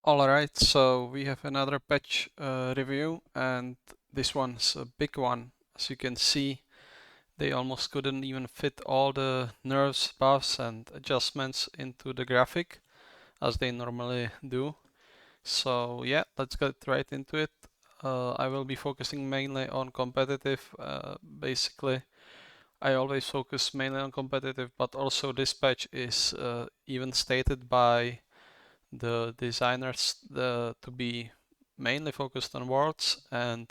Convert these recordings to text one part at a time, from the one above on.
Alright, so we have another patch review, and this one's a big one. As you can see, they almost couldn't even fit all the nerfs, buffs and adjustments into the graphic as they normally do. So yeah, let's get right into it. I will be focusing mainly on competitive. Basically, I always focus mainly on competitive, but also this patch is even stated by the designers to be mainly focused on worlds, and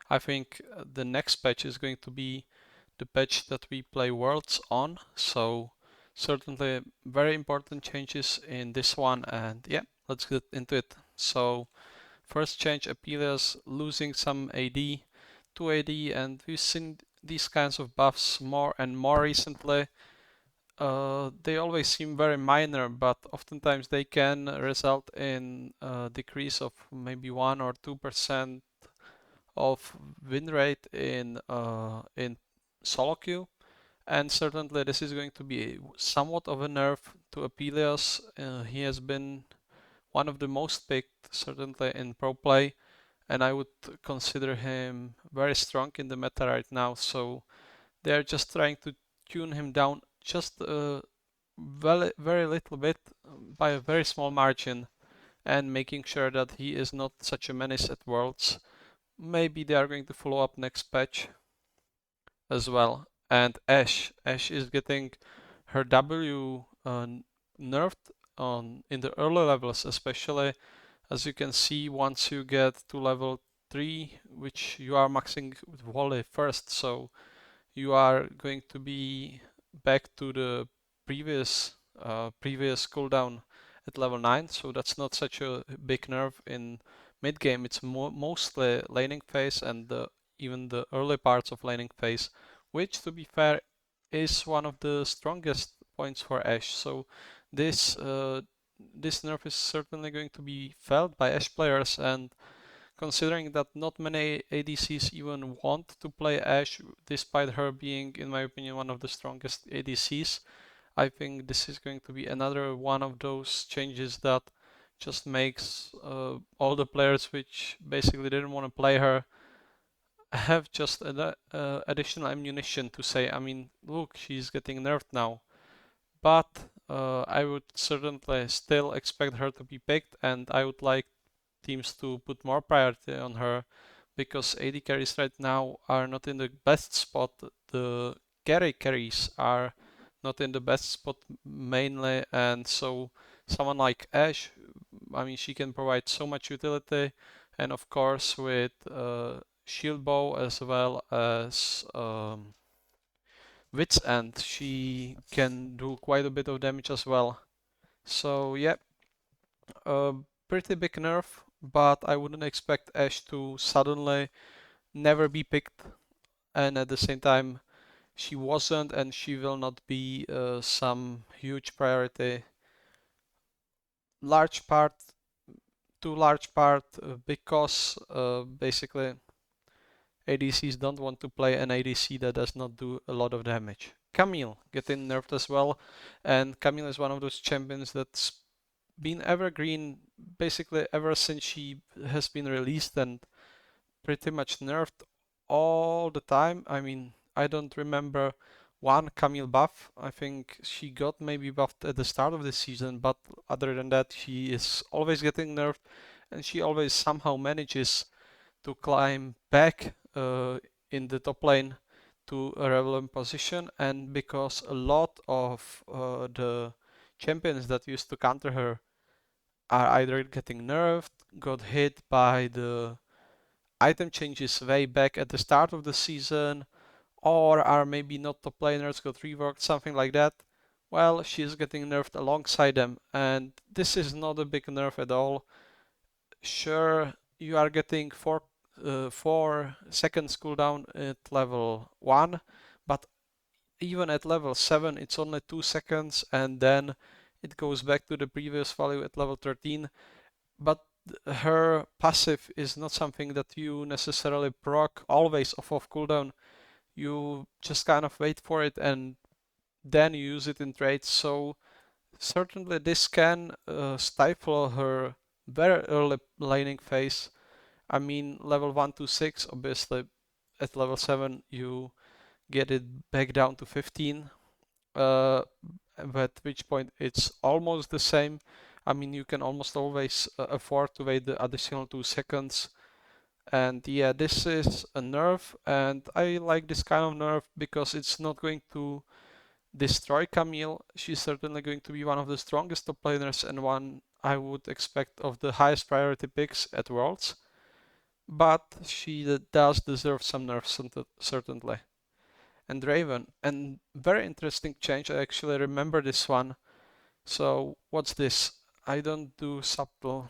I think the next patch is going to be the patch that we play worlds on. So certainly very important changes in this one, and yeah, let's get into it. So first change, Apelia's losing some AD to AD, and we've seen these kinds of buffs more and more recently. They always seem very minor, but oftentimes they can result in a decrease of maybe 1 or 2% of win rate in solo queue. And certainly this is going to be somewhat of a nerf to Apelios. He has been one of the most picked, certainly in pro play, and I would consider him very strong in the meta right now. So they're just trying to tune him down just very little bit by a very small margin and making sure that he is not such a menace at Worlds. Maybe they are going to follow up next patch as well. And Ashe is getting her W nerfed on in the early levels, especially as you can see once you get to level 3, which you are maxing with volley first, so you are going to be back to the previous cooldown at level 9, so that's not such a big nerf in mid game. It's mostly laning phase and even the early parts of laning phase, which to be fair is one of the strongest points for Ashe. So this this nerf is certainly going to be felt by Ashe players, and considering that not many ADCs even want to play Ashe, despite her being, in my opinion, one of the strongest ADCs. I think this is going to be another one of those changes that just makes all the players which basically didn't want to play her have just additional ammunition to say, I mean, look, she's getting nerfed now. But I would certainly still expect her to be picked, and I would like teams to put more priority on her because AD carries right now are not in the best spot. The carries are not in the best spot mainly, and so someone like Ashe, I mean, she can provide so much utility, and of course with shield bow as well as wits end, she can do quite a bit of damage as well. So yeah, a pretty big nerf, but I wouldn't expect Ashe to suddenly never be picked, and at the same time, she wasn't and she will not be some huge priority. Large part, too large part, because basically ADCs don't want to play an ADC that does not do a lot of damage. Camille getting nerfed as well, and Camille is one of those champions that's been evergreen basically ever since she has been released and pretty much nerfed all the time. I mean, I don't remember one Camille buff. I think she got maybe buffed at the start of the season, but other than that, she is always getting nerfed and she always somehow manages to climb back in the top lane to a relevant position. And because a lot of the champions that used to counter her are either getting nerfed, got hit by the item changes way back at the start of the season, or are maybe not top laners, got reworked, something like that. Well, she's getting nerfed alongside them, and this is not a big nerf at all. Sure, you are getting 4 seconds cooldown at level 1, but even at level 7 it's only 2 seconds, and then it goes back to the previous value at level 13. But her passive is not something that you necessarily proc always off of cooldown. You just kind of wait for it and then you use it in trades. So certainly this can stifle her very early laning phase. I mean, level 1 to 6, obviously, at level 7, you get it back down to 15, at which point it's almost the same. I mean, you can almost always afford to wait the additional 2 seconds. And yeah, this is a nerf, and I like this kind of nerf because it's not going to destroy Camille. She's certainly going to be one of the strongest top laners and one I would expect of the highest priority picks at Worlds. But she does deserve some nerfs, certainly. And Raven, and very interesting change. I actually remember this one. So what's this? I don't do subtle.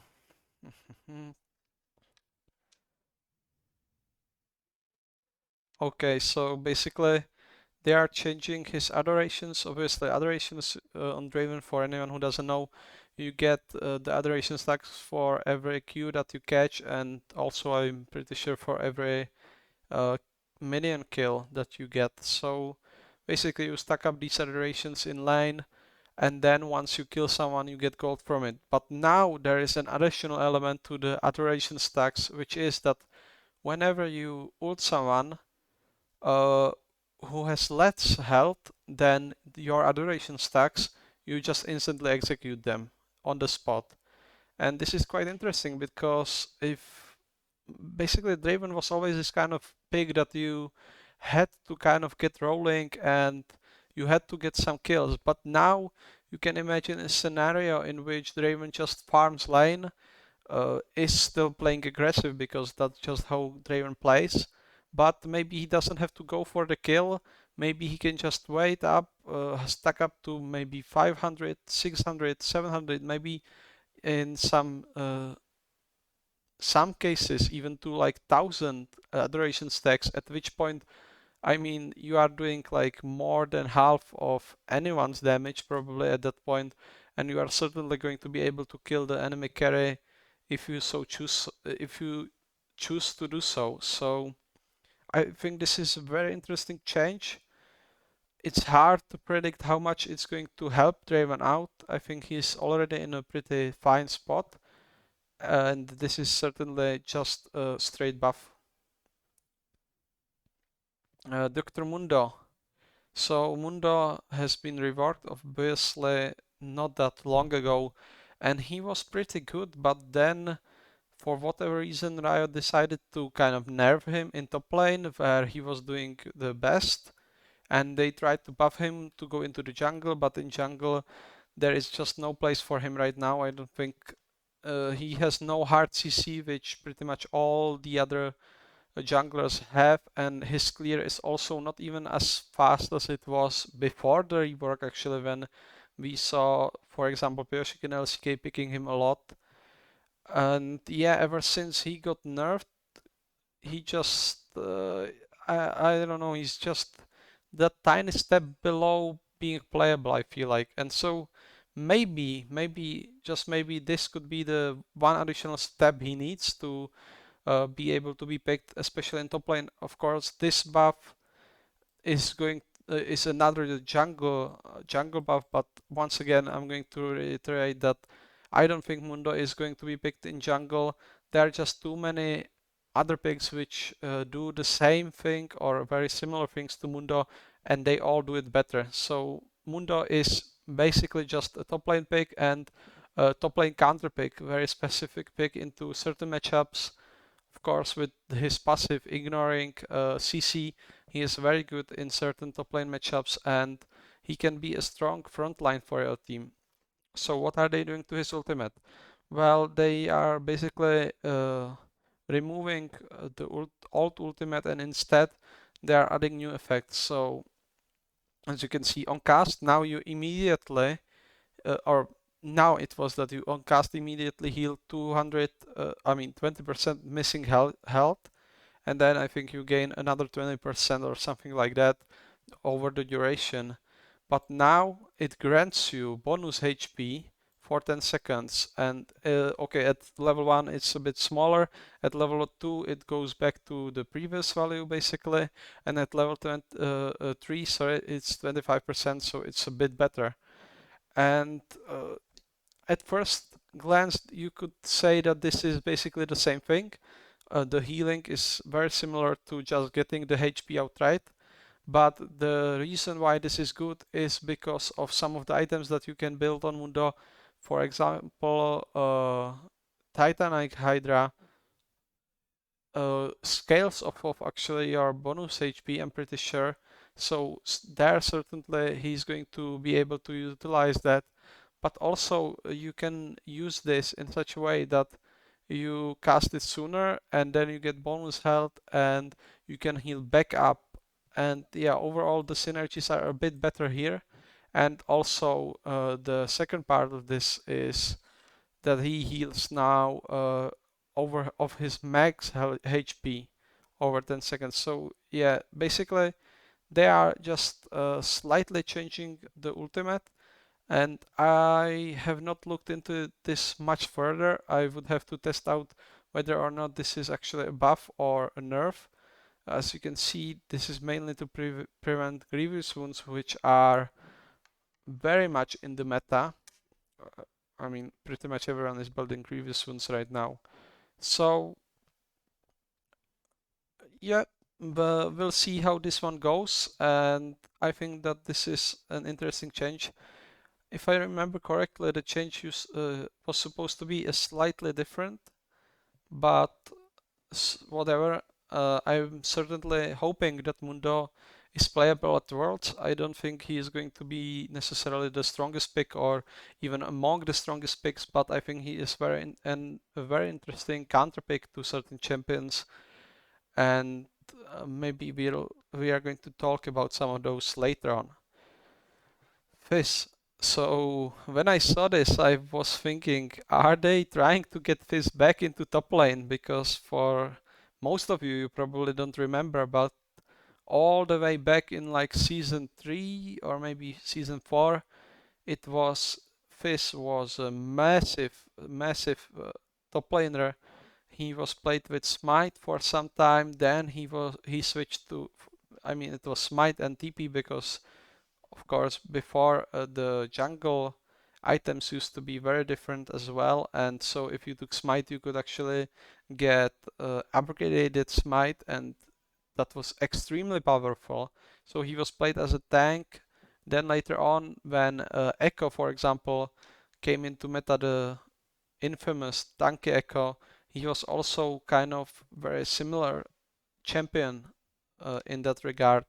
Okay, so basically they are changing his adorations. Obviously, adorations on Draven, for anyone who doesn't know, you get the adoration stacks for every Q that you catch, and also I'm pretty sure for every uh, minion kill that you get. So basically, you stack up these adorations in line, and then once you kill someone, you get gold from it. But now there is an additional element to the adoration stacks, which is that whenever you ult someone, uh, who has less health than your adoration stacks, you just instantly execute them on the spot. And this is quite interesting because if basically Draven was always this kind of pick that you had to kind of get rolling and you had to get some kills. But now you can imagine a scenario in which Draven just farms lane, is still playing aggressive because that's just how Draven plays. But maybe he doesn't have to go for the kill. Maybe he can just wait up, stack up to maybe 500, 600, 700, maybe in some cases even to like 1000 adoration stacks, at which point, I mean, you are doing like more than half of anyone's damage probably at that point, and you are certainly going to be able to kill the enemy carry if you choose to do so. So I think this is a very interesting change. It's hard to predict how much it's going to help Draven out. I think he's already in a pretty fine spot, and this is certainly just a straight buff. Dr. Mundo. So Mundo has been reworked obviously not that long ago, and he was pretty good, but then for whatever reason Riot decided to kind of nerf him in top lane where he was doing the best, and they tried to buff him to go into the jungle, but in jungle there is just no place for him right now. I don't think he has no hard CC, which pretty much all the other junglers have, and his clear is also not even as fast as it was before the rework, actually, when we saw, for example, Pyosik and LCK picking him a lot. And yeah, ever since he got nerfed, he just, I don't know, he's just that tiny step below being playable, I feel like. And so maybe, just maybe this could be the one additional step he needs to be able to be picked, especially in top lane. Of course, this buff is another jungle buff, but once again, I'm going to reiterate that I don't think Mundo is going to be picked in jungle. There are just too many other picks which do the same thing or very similar things to Mundo, and they all do it better. So Mundo is basically just a top lane pick and a top lane counter pick, very specific pick into certain matchups. Of course, with his passive ignoring CC, he is very good in certain top lane matchups, and he can be a strong front line for your team. So what are they doing to his ultimate? Well, they are basically removing the old ultimate, and instead they are adding new effects. So as you can see on cast, now you immediately or now it was that you on cast immediately heal 200, 20% missing health, and then I think you gain another 20% or something like that over the duration. But now it grants you bonus HP for 10 seconds, and okay, at level 1 it's a bit smaller, at level 2 it goes back to the previous value basically, and at level 3, sorry, it's 25%, so it's a bit better. And at first glance, you could say that this is basically the same thing. The healing is very similar to just getting the HP outright. But the reason why this is good is because of some of the items that you can build on Mundo. For example, Titanic Hydra scales off of actually your bonus HP, I'm pretty sure. So there certainly he's going to be able to utilize that. But also you can use this in such a way that you cast it sooner and then you get bonus health and you can heal back up. And yeah, overall the synergies are a bit better here. And also the second part of this is that he heals now over of his max HP over 10 seconds. So yeah, basically they are just slightly changing the ultimate, and I have not looked into this much further. I would have to test out whether or not this is actually a buff or a nerf. As you can see, this is mainly to prevent grievous wounds, which are very much in the meta. Uh, I mean, pretty much everyone is building grievous wounds right now. So yeah, but we'll see how this one goes, and I think that this is an interesting change. If I remember correctly, the change was supposed to be a slightly different, but whatever. I'm certainly hoping that Mundo is playable at Worlds. I don't think he is going to be necessarily the strongest pick or even among the strongest picks, but I think he is a very interesting counter pick to certain champions, and maybe we are going to talk about some of those later on. Fizz. So when I saw this, I was thinking, are they trying to get Fizz back into top lane? Because for most of you, you probably don't remember, but all the way back in like season 3 or maybe season 4, it was Fizz was a massive top laner. He was played with Smite for some time, then he switched to, I mean, it was Smite and TP because of course, before the jungle items used to be very different as well, and so if you took smite, you could actually get upgraded smite, and that was extremely powerful. So he was played as a tank. Then later on, when Echo, for example, came into meta, the infamous tanky Echo, he was also kind of very similar champion in that regard.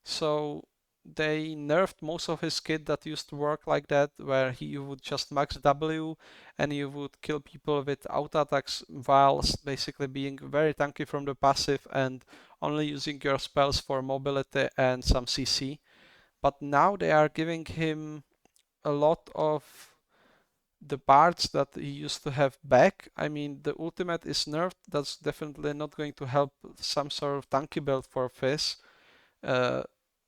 So they nerfed most of his kit that used to work like that, where he would just max W and you would kill people with auto attacks whilst basically being very tanky from the passive and only using your spells for mobility and some CC. But now they are giving him a lot of the parts that he used to have back. I mean, the ultimate is nerfed. That's definitely not going to help some sort of tanky build for Fizz. Uh,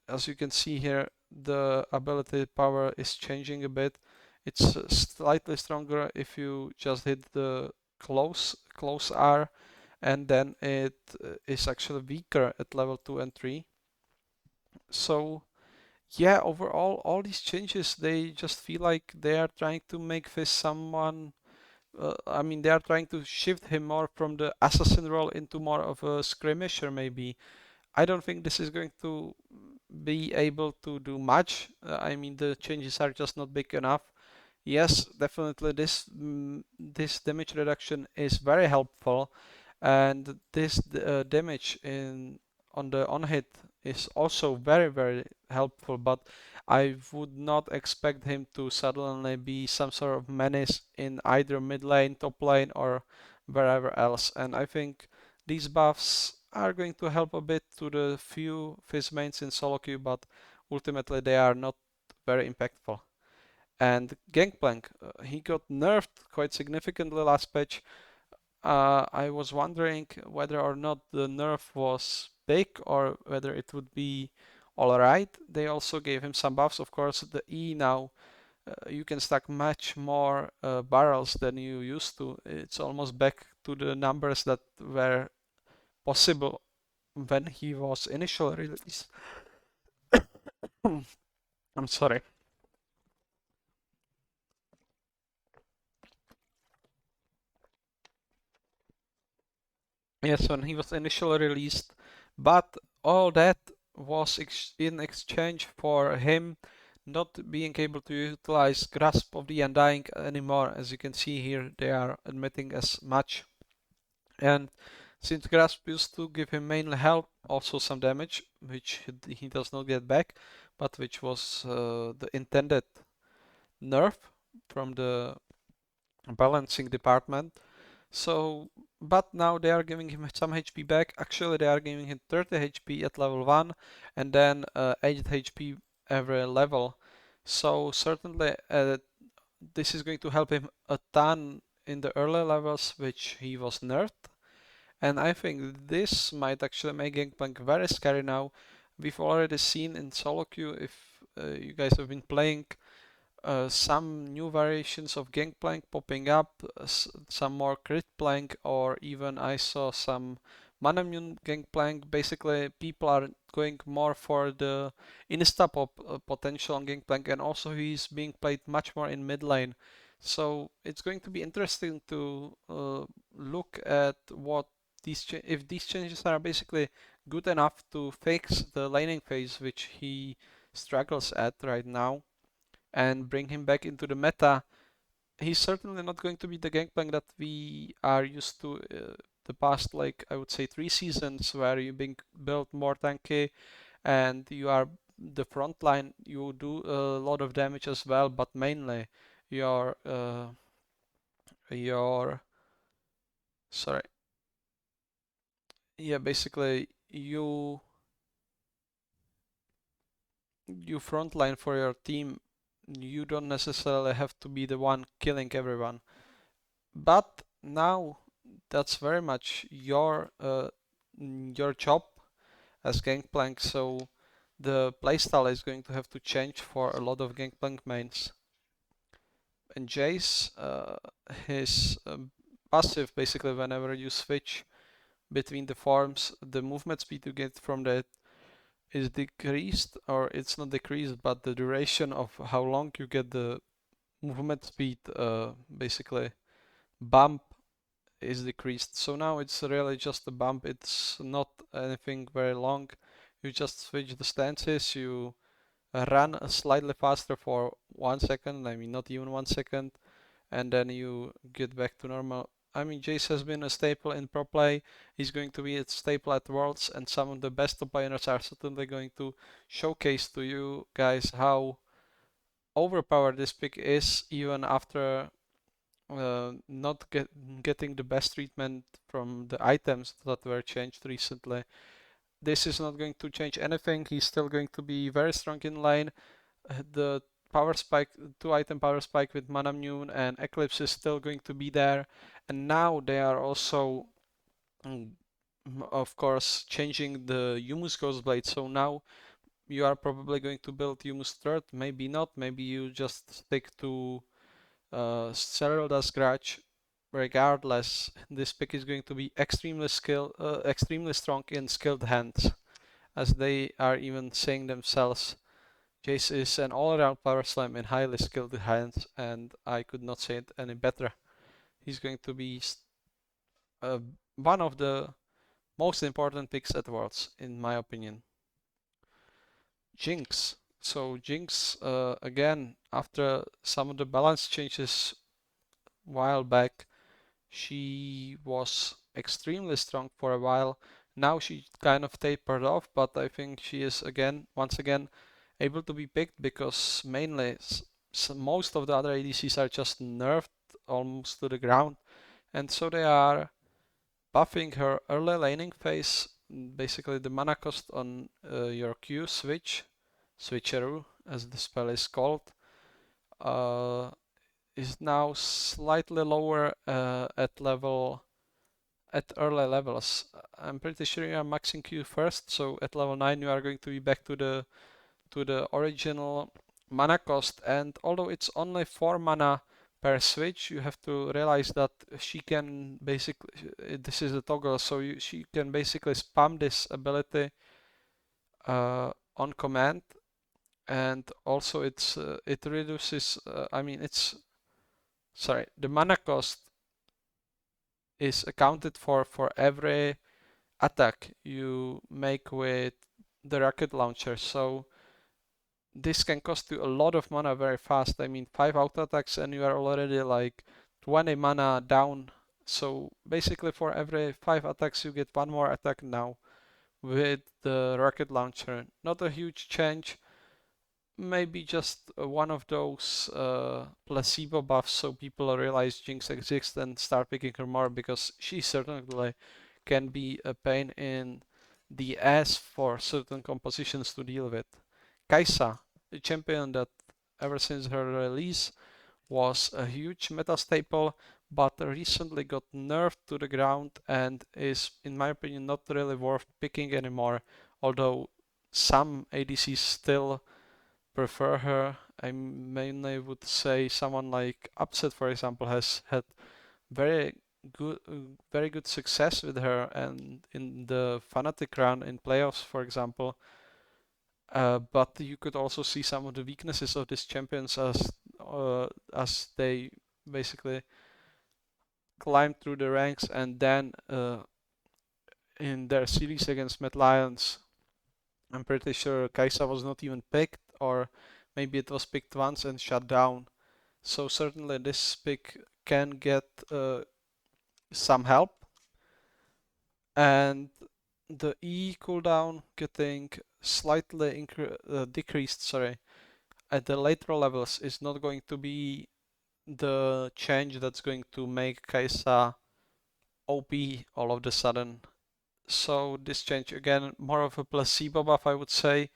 as you can see here, the ability power is changing a bit. It's slightly stronger if you just hit the close R, and then it is actually weaker at level 2 and 3. So yeah, overall, all these changes, they just feel like they are trying to make this someone, I mean, they are trying to shift him more from the assassin role into more of a skirmisher maybe. I don't think this is going to be able to do much. I mean, the changes are just not big enough. Yes, definitely this damage reduction is very helpful, and this damage in on the on hit is also very helpful. But I would not expect him to suddenly be some sort of menace in either mid lane, top lane, or wherever else. And I think these buffs are going to help a bit to the few Fizz mains in solo queue, but ultimately they are not very impactful. And Gangplank, he got nerfed quite significantly last patch. I was wondering whether or not the nerf was big or whether it would be alright. They also gave him some buffs. Of course, the E now, you can stack much more barrels than you used to. It's almost back to the numbers that were possible when he was initially released. I'm sorry. Yes, when he was initially released, but all that was in exchange for him not being able to utilize Grasp of the Undying anymore. As you can see here, they are admitting as much. And since Grasp used to give him mainly health, also some damage, which he does not get back, but which was the intended nerf from the balancing department. So, but now they are giving him some HP back. Actually, they are giving him 30 HP at level 1 and then 8 HP every level. So certainly this is going to help him a ton in the early levels, which he was nerfed. And I think this might actually make Gangplank very scary now. We've already seen in solo queue, if you guys have been playing, some new variations of Gangplank popping up, some more crit plank, or even I saw some Manamune Gangplank. Basically, people are going more for the insta pop potential on Gangplank, and also he's being played much more in mid lane. So it's going to be interesting to look at what if these changes are basically good enough to fix the laning phase which he struggles at right now and bring him back into the meta. He's certainly not going to be the Gangplank that we are used to the past, like I would say 3 seasons, where you being built more tanky and you are the front line. You do a lot of damage as well, but mainly your your sorry, yeah, basically you front line for your team. You don't necessarily have to be the one killing everyone. But now that's very much your job as Gangplank, so the playstyle is going to have to change for a lot of Gangplank mains. And Jace, his passive, basically whenever you switch between the forms, the movement speed you get from that is decreased, or it's not decreased, but the duration of how long you get the movement speed basically bump is decreased. So now it's really just a bump. It's not anything very long. You just switch the stances. You run slightly faster for 1 second. I mean, not even 1 second, and then you get back to normal. I mean, Jace has been a staple in pro play. He's going to be a staple at Worlds, and some of the best top players are certainly going to showcase to you guys how overpowered this pick is, even after not getting the best treatment from the items that were changed recently. This is not going to change anything. He's still going to be very strong in lane. The power spike, 2 item power spike with Manamune and Eclipse is still going to be there. And now they are also, mm, of course, changing the Yumus Ghostblade. So now you are probably going to build Yumus third. Maybe not. Maybe you just stick to Cereal Scratch. Regardless, this pick is going to be extremely strong in skilled hands, as they are even saying themselves. Jace is an all-around power slam in highly skilled hands, and I could not say it any better. He's going to be uh, one of the most important picks at Worlds, in my opinion. Jinx. So Jinx, again, after some of the balance changes a while back, she was extremely strong for a while. Now she kind of tapered off, but I think she is once again, able to be picked because mainly most of the other ADCs are just nerfed almost to the ground, and so they are buffing her early laning phase. Basically, the mana cost on your Q switcheroo, as the spell is called, uh, is now slightly lower at early levels. I'm pretty sure you are maxing Q first, so at level 9 you are going to be back to the original mana cost. And although it's only 4 mana per switch, you have to realize that she can basically, this is a toggle, so she can basically spam this ability on command, and also it reduces. I mean, it's sorry, the mana cost is accounted for every attack you make with the rocket launcher. So this can cost you a lot of mana very fast. I mean, 5 auto attacks and you are already like 20 mana down. So basically for every 5 attacks you get one more attack now with the rocket launcher. Not a huge change, maybe just one of those placebo buffs so people realize Jinx exists and start picking her more, because she certainly can be a pain in the ass for certain compositions to deal with. Kai'Sa, a champion that ever since her release was a huge meta staple, but recently got nerfed to the ground and is, in my opinion, not really worth picking anymore, although some ADCs still prefer her. I mainly would say someone like Upset, for example, has had very good, very good success with her, and in the Fnatic run in playoffs, for example. But you could also see some of the weaknesses of these champions as they basically climb through the ranks, and then in their series against Mad Lions, I'm pretty sure Kai'Sa was not even picked, or maybe it was picked once and shut down. So certainly this pick can get some help. And the E cooldown getting slightly decreased, sorry, at the later levels is not going to be the change that's going to make Kai'Sa OP all of the sudden. So this change, again, more of a placebo buff, I would say.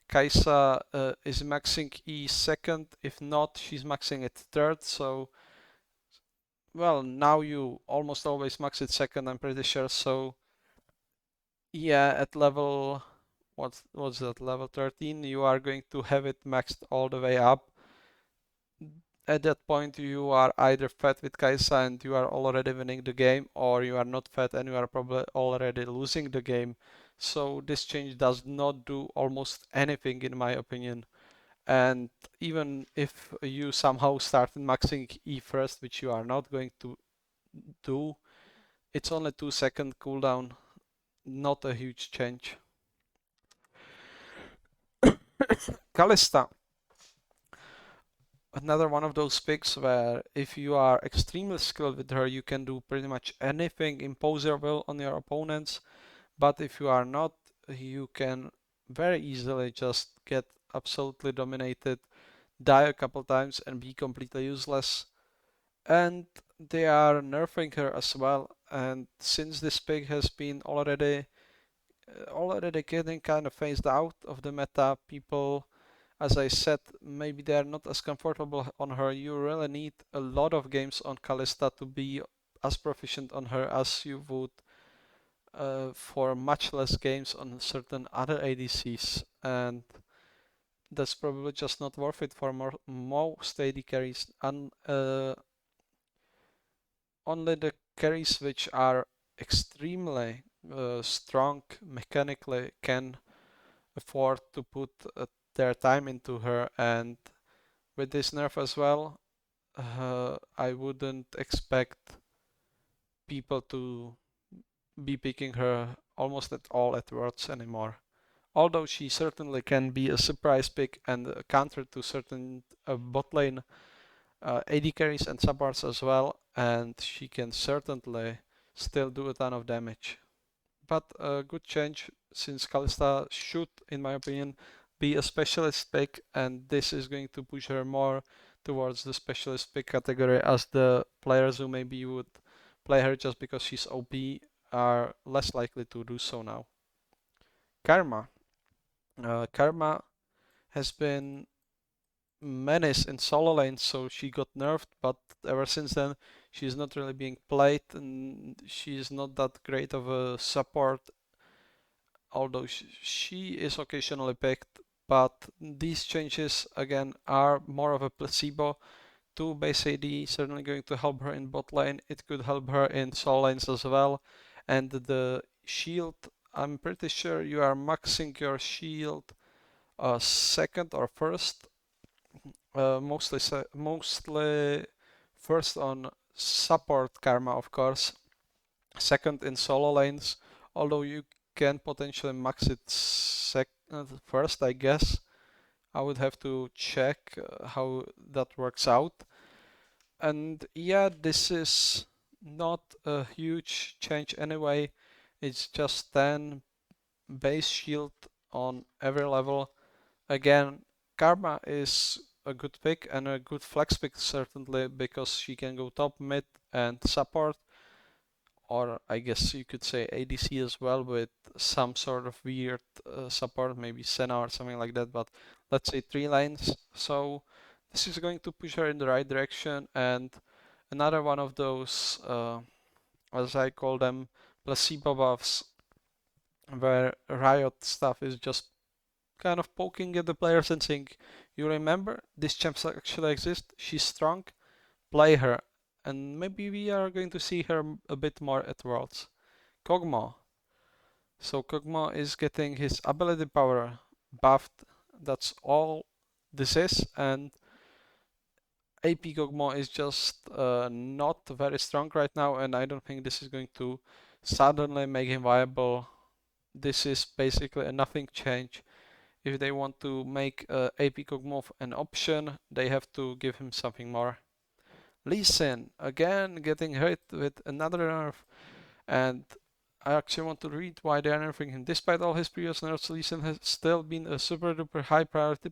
Kai'Sa is maxing E second. If not, she's maxing it third. So, well, now you almost always max it second, I'm pretty sure. So, yeah, at level, what's that, level 13, you are going to have it maxed all the way up. At that point, you are either fed with Kai'Sa and you are already winning the game, or you are not fed and you are probably already losing the game. So this change does not do almost anything in my opinion. And even if you somehow started maxing E first, which you are not going to do, it's only 2-second cooldown, not a huge change. Kalista, another one of those picks where if you are extremely skilled with her, you can do pretty much anything impossible on your opponents. But if you are not, you can very easily just get absolutely dominated, die a couple times and be completely useless. And they are nerfing her as well. And since this pick has been already getting kind of phased out of the meta, people, as I said, maybe they're not as comfortable on her. You really need a lot of games on Kalista to be as proficient on her as you would for much less games on certain other ADCs, and that's probably just not worth it for most AD carries. And only the carries which are extremely strong mechanically can afford to put their time into her. And with this nerf as well, I wouldn't expect people to be picking her almost at all at Worlds anymore. Although she certainly can be a surprise pick and a counter to certain bot lane AD carries and supports as well, and she can certainly still do a ton of damage. But a good change, since Kalista should, in my opinion, be a specialist pick, and this is going to push her more towards the specialist pick category, as the players who maybe would play her just because she's OP are less likely to do so now. Karma. Karma has been menace in solo lane, so she got nerfed, but ever since then she's not really being played, and she's not that great of a support, although she is occasionally picked. But these changes again are more of a placebo. 2 base AD certainly going to help her in bot lane. It could help her in solo lanes as well. And the shield, I'm pretty sure you are maxing your shield second or first, mostly first on support Karma, of course. second in solo lanes, although you can potentially max it first, I guess. I would have to check how that works out. And yeah, this is not a huge change anyway. It's just 10 base shield on every level. Again, Karma is a good pick and a good flex pick certainly, because she can go top, mid and support, or I guess you could say ADC as well, with some sort of weird support, maybe Senna or something like that, but let's say 3 lanes. So this is going to push her in the right direction, and another one of those, as I call them, placebo buffs, where Riot stuff is just kind of poking at the players and saying, you remember, this champ actually exists, she's strong, play her, and maybe we are going to see her a bit more at Worlds. Kog'Maw. So Kog'Maw is getting his ability power buffed, that's all this is, and AP Kog'Maw is just not very strong right now, and I don't think this is going to suddenly make him viable. This is basically a nothing change. If they want to make AP Kog'Maw an option, they have to give him something more. Lee Sin, again getting hit with another nerf, and I actually want to read why they are nerfing him. Despite all his previous nerfs, Lee Sin has still been a super duper high priority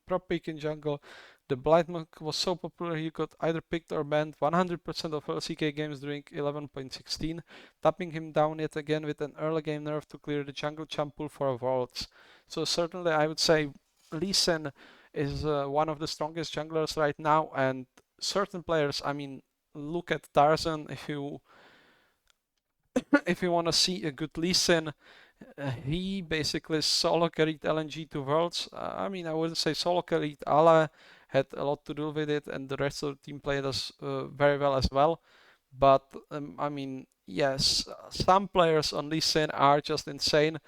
prop pick in jungle. The Blight Monk was so popular he got either picked or banned 100% of LCK games during 11.16, tapping him down yet again with an early game nerf to clear the jungle champ pool for Worlds. So certainly I would say Lee Sin is one of the strongest junglers right now, and certain players, I mean, look at Tarzan. If you if you want to see a good Lee Sin, he basically solo carried LNG to Worlds. I mean, I wouldn't say solo carried. Ala had a lot to do with it, and the rest of the team played us very well as well. But I mean, yes, some players on Lee Sin are just insane.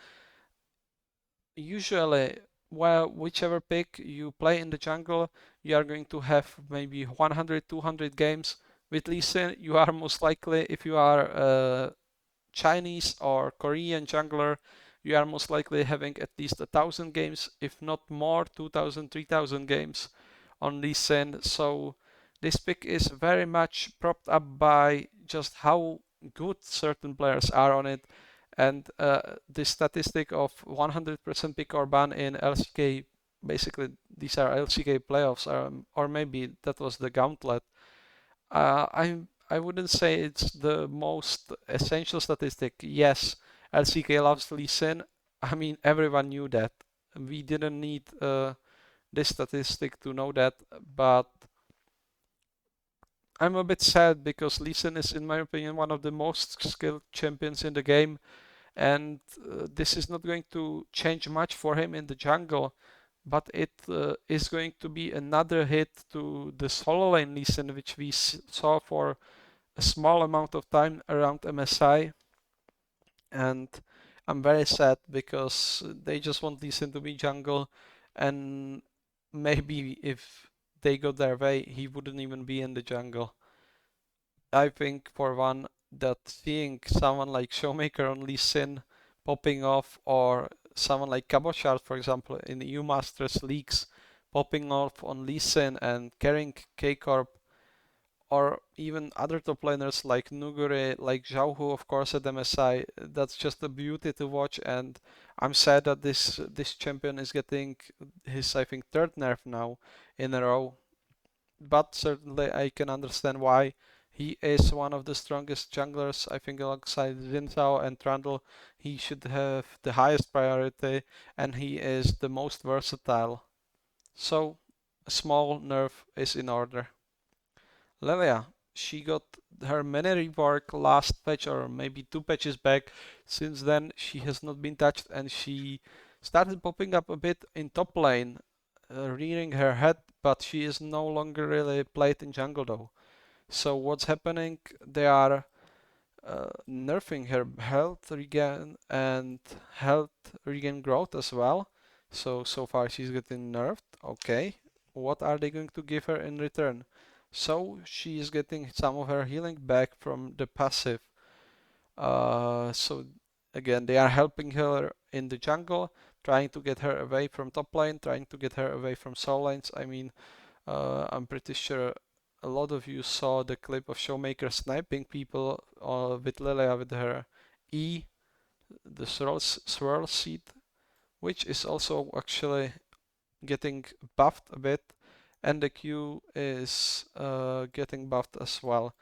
Usually, well, whichever pick you play in the jungle, you are going to have maybe 100, 200 games. With Lee Sin, you are most likely, if you are Chinese or Korean jungler, you are most likely having at least 1,000 games, if not more, 2,000, 3,000 games on Lee Sin. So this pick is very much propped up by just how good certain players are on it. And this statistic of 100% pick or ban in LCK, basically these are LCK playoffs, or maybe that was the gauntlet. I wouldn't say it's the most essential statistic. Yes, LCK loves Lee Sin. I mean, everyone knew that. We didn't need this statistic to know that, but I'm a bit sad because Lee Sin is, in my opinion, one of the most skilled champions in the game, and this is not going to change much for him in the jungle, but it is going to be another hit to the solo lane Lee Sin, which we saw for a small amount of time around MSI, and I'm very sad because they just want Lee Sin to be jungle, and maybe if they got their way, he wouldn't even be in the jungle. I think for one that seeing someone like Showmaker on Lee Sin popping off, or someone like Cabochard, for example, in EU Masters leagues popping off on Lee Sin and carrying K-Corp, or even other top laners like Nugure, like Xiaohu, of course, at MSI. That's just a beauty to watch, and I'm sad that this champion is getting his, I think, third nerf now in a row. But certainly I can understand why. He is one of the strongest junglers. I think alongside Xin Zhao and Trundle, he should have the highest priority, and he is the most versatile. So a small nerf is in order. Lelia, she got her mini rework last patch, or maybe 2 patches back. Since then, she has not been touched, and she started popping up a bit in top lane, rearing her head, but she is no longer really played in jungle though. So what's happening? They are nerfing her health regen and health regen growth as well. So far she's getting nerfed. Okay. What are they going to give her in return? So she is getting some of her healing back from the passive. So again, they are helping her in the jungle, trying to get her away from top lane, trying to get her away from solo lanes. I mean, I'm pretty sure a lot of you saw the clip of Showmaker sniping people with Lilia with her E, the swirl seed, which is also actually getting buffed a bit, and the Q is getting buffed as well.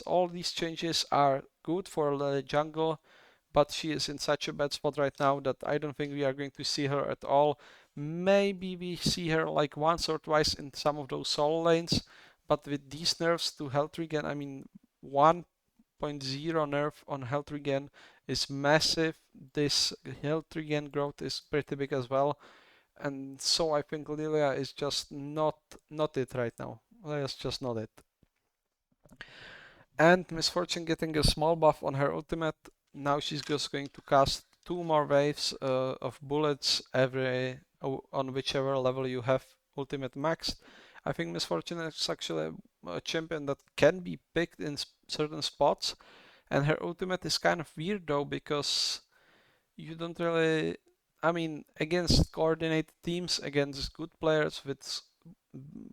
All these changes are good for the jungle, but she is in such a bad spot right now that I don't think we are going to see her at all. Maybe we see her like once or twice in some of those solo lanes, but with these nerfs to health regen, I mean 1.0 nerf on health regen is massive. This health regen growth is pretty big as well, and so I think Lilia is just not it right now. Lilia's just not it. And Miss Fortune getting a small buff on her ultimate. Now she's just going to cast 2 more waves of bullets on whichever level you have ultimate maxed. I think Miss Fortune is actually a champion that can be picked in certain spots, and her ultimate is kind of weird though because you don't really, I mean, against coordinated teams, against good players with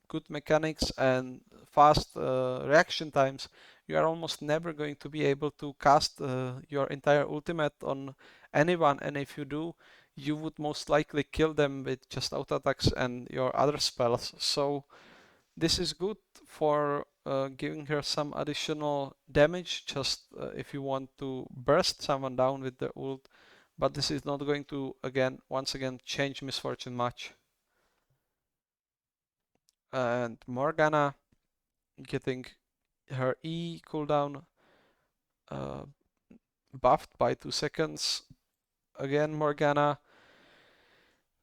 good mechanics and fast reaction times, you are almost never going to be able to cast your entire ultimate on anyone, and if you do, you would most likely kill them with just auto attacks and your other spells. So this is good for giving her some additional damage, just if you want to burst someone down with the ult, but this is not going to, once again, change Miss Fortune much. And Morgana getting her E cooldown uh, buffed by 2 seconds. Again, Morgana.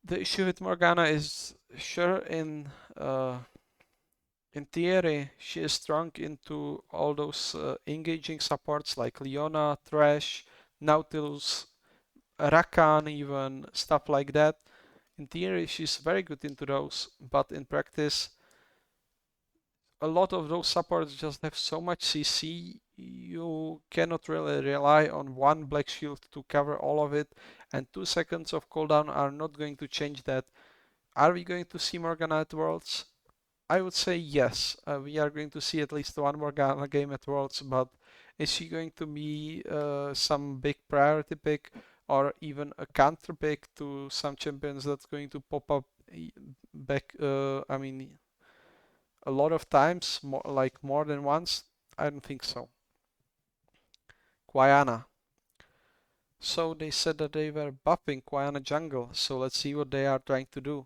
The issue with Morgana is, sure, in theory, she is strong into all those engaging supports like Leona, Thresh, Nautilus, Rakan, even stuff like that. In theory, she's very good into those, but in practice, a lot of those supports just have so much CC, you cannot really rely on one black shield to cover all of it, and 2 seconds of cooldown are not going to change that. Are we going to see Morgana at Worlds? I would say yes. We are going to see at least one Morgana game at Worlds, but is she going to be some big priority pick or even a counter pick to some champions that's going to pop up back? I mean, a lot of times, more than once? I don't think so. Quayana. So they said that they were buffing Quayana jungle, so let's see what they are trying to do.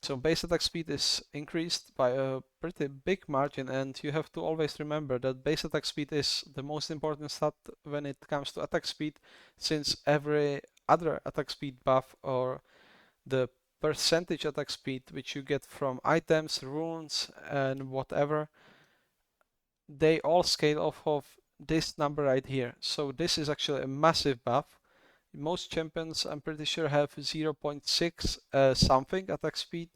So base attack speed is increased by a pretty big margin, and you have to always remember that base attack speed is the most important stat when it comes to attack speed, since every other attack speed buff or the percentage attack speed which you get from items, runes, and whatever, they all scale off of this number right here. So this is actually a massive buff. Most champions, I'm pretty sure, have 0.6 something attack speed,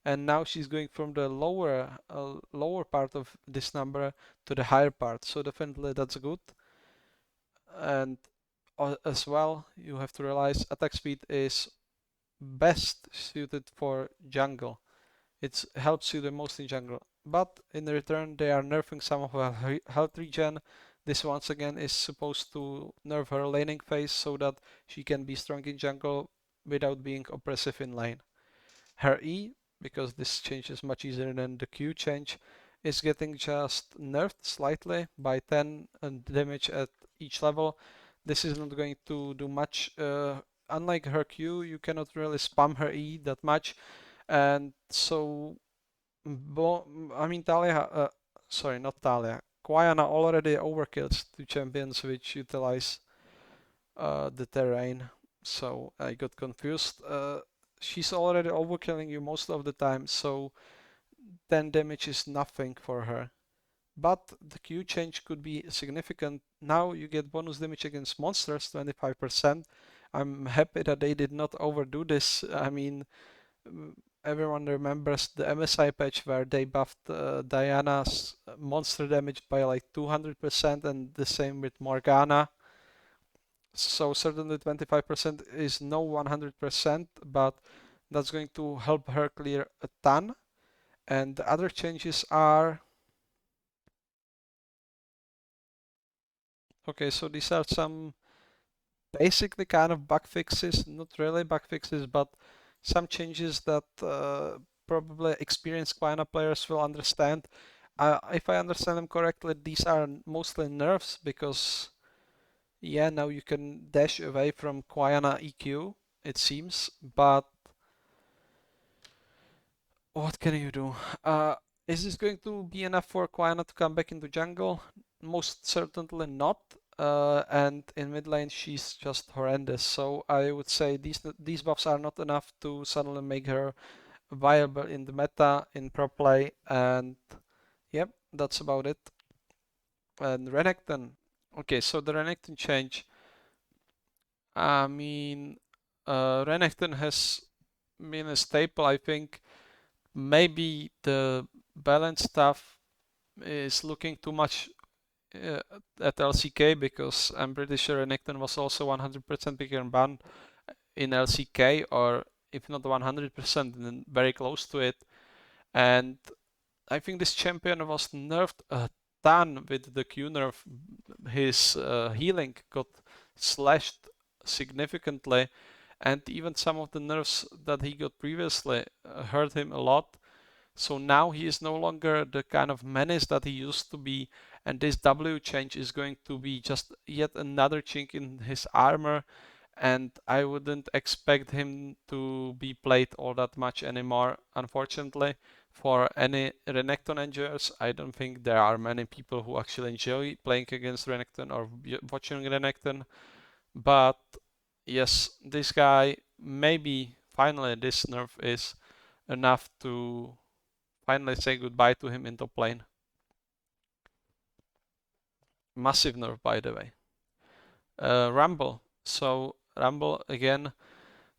and now she's going from the lower part of this number to the higher part. So definitely that's good. And as well, you have to realize attack speed is best suited for jungle. It helps you the most in jungle. But in return, they are nerfing some of her health regen. This once again is supposed to nerf her laning phase so that she can be strong in jungle without being oppressive in lane. Her E, because this change is much easier than the Q change, is getting just nerfed slightly by 10 damage at each level. This is not going to do much. Unlike her Q, you cannot really spam her E that much, and so I mean Talia, sorry, not Talia. Quayana already overkills 2 champions which utilize the terrain, so I got confused. She's already overkilling you most of the time, so 10 damage is nothing for her. But the Q change could be significant. Now you get bonus damage against monsters, 25%. I'm happy that they did not overdo this. I mean, everyone remembers the MSI patch where they buffed Diana's monster damage by like 200%, and the same with Morgana. So certainly 25% is no 100%, but that's going to help her clear a ton. And the other changes are, okay, so these are some basically kind of bug fixes, not really bug fixes, but some changes that probably experienced Quina players will understand. If I understand them correctly, these are mostly nerfs because, yeah, now you can dash away from Quina EQ, it seems, but what can you do? Is this going to be enough for Quina to come back into jungle? Most certainly not. And in mid lane, she's just horrendous. So I would say these buffs are not enough to suddenly make her viable in the meta in pro play. And yep, that's about it. And Renekton. Okay, so the Renekton change. I mean, Renekton has been a staple, I think. Maybe the balance stuff is looking too much uh, at LCK because I'm pretty sure Renekton was also 100% bigger ban in LCK, or if not 100%, then very close to it. And I think this champion was nerfed a ton with the Q nerf. His healing got slashed significantly, and even some of the nerfs that he got previously hurt him a lot. So now he is no longer the kind of menace that he used to be, and this W change is going to be just yet another chink in his armor, and I wouldn't expect him to be played all that much anymore, unfortunately. For any Renekton enjoyers, I don't think there are many people who actually enjoy playing against Renekton or watching Renekton, but yes, this guy, maybe finally this nerf is enough to finally say goodbye to him in top lane. Massive nerf, by the way. Rumble. So Rumble again,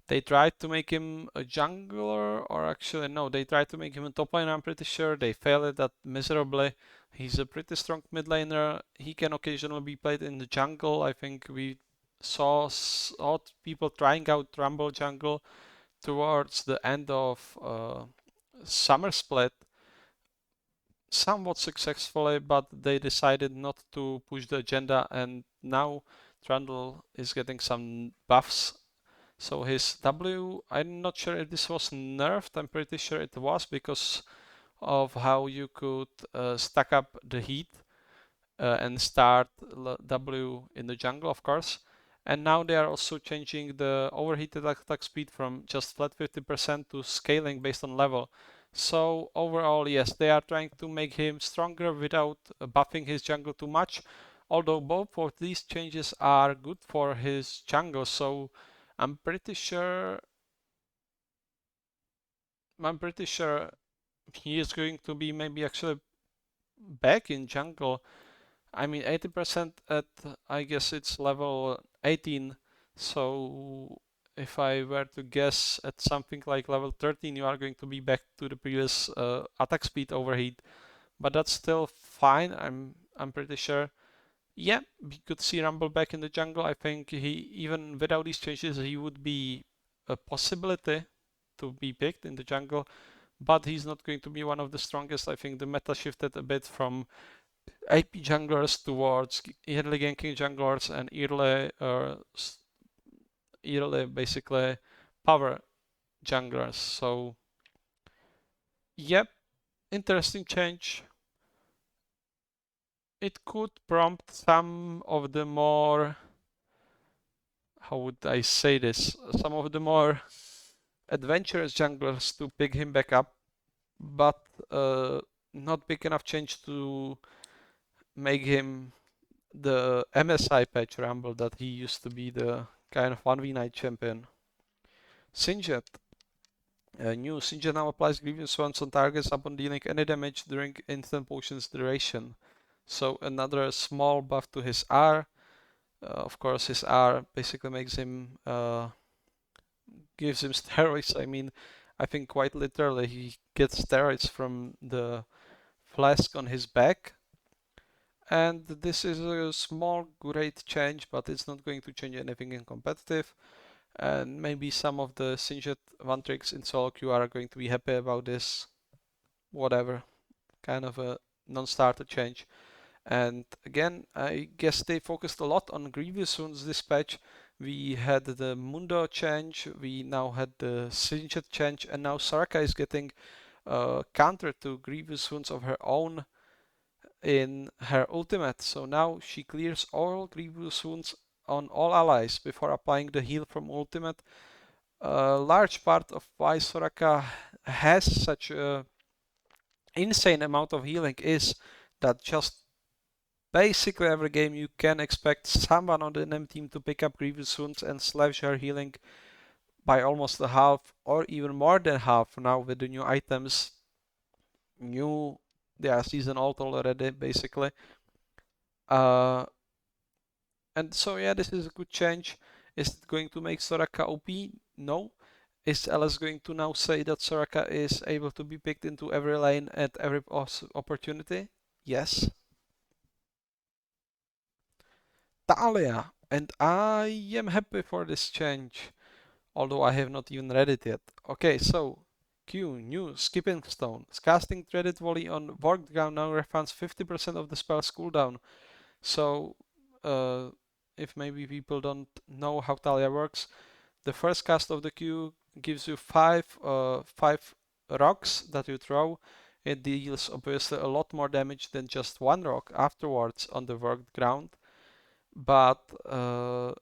they tried to make him a jungler, or actually no, they tried to make him a top laner. I'm pretty sure they failed at that miserably. He's a pretty strong mid laner. He can occasionally be played in the jungle. I think we saw people trying out Rumble jungle towards the end of summer split, somewhat successfully, but they decided not to push the agenda, and now Trundle is getting some buffs. So his W, I'm not sure if this was nerfed, I'm pretty sure it was because of how you could stack up the heat and start W in the jungle, of course. And now they are also changing the overheated attack speed from just flat 50% to scaling based on level. So overall, yes, they are trying to make him stronger without buffing his jungle too much. Although both of these changes are good for his jungle, so I'm pretty sure he is going to be maybe actually back in jungle. I mean, 80% at, I guess it's level 18. So if I were to guess at something like level 13, you are going to be back to the previous attack speed overheat. But that's still fine. I'm pretty sure. Yeah, we could see Rumble back in the jungle. I think he, even without these changes, he would be a possibility to be picked in the jungle. But he's not going to be one of the strongest. I think the meta shifted a bit from AP junglers towards early ganking junglers and early basically power junglers. So yep, interesting change. It could prompt some of the more, how would I say this, some of the more adventurous junglers to pick him back up, but not big enough change to make him the MSI patch Rumble that he used to be, the kind of 1v9 champion. Singed. New Singed now applies grievous wounds on targets upon dealing any damage during instant potion's duration. So another small buff to his R. Of course, his R basically makes him gives him steroids. I mean, I think quite literally he gets steroids from the flask on his back. And this is a small great change, but it's not going to change anything in competitive. And maybe some of the Singed one tricks in solo queue are going to be happy about this. Whatever, kind of a non-starter change. And again, I guess they focused a lot on Grievous Wounds this patch. We had the Mundo change, we now had the Singed change, and now Soraka is getting counter to Grievous Wounds of her own in her ultimate. So now she clears all Grievous Wounds on all allies before applying the heal from ultimate. A large part of why Soraka has such a insane amount of healing is that just basically every game you can expect someone on the enemy team to pick up Grievous Wounds and slash her healing by almost a half or even more than half now with the new items. They are season old already basically. And so yeah, this is a good change. Is it going to make Soraka OP? No. Is Alice going to now say that Soraka is able to be picked into every lane at every opportunity? Yes. Talia, and I am happy for this change, although I have not even read it yet. Okay, so Q, new skipping stone. Casting threaded volley on worked ground now refunds 50% of the spell's cooldown. So, if maybe people don't know how Talia works, the first cast of the Q gives you five rocks that you throw. It deals obviously a lot more damage than just one rock afterwards on the worked ground. But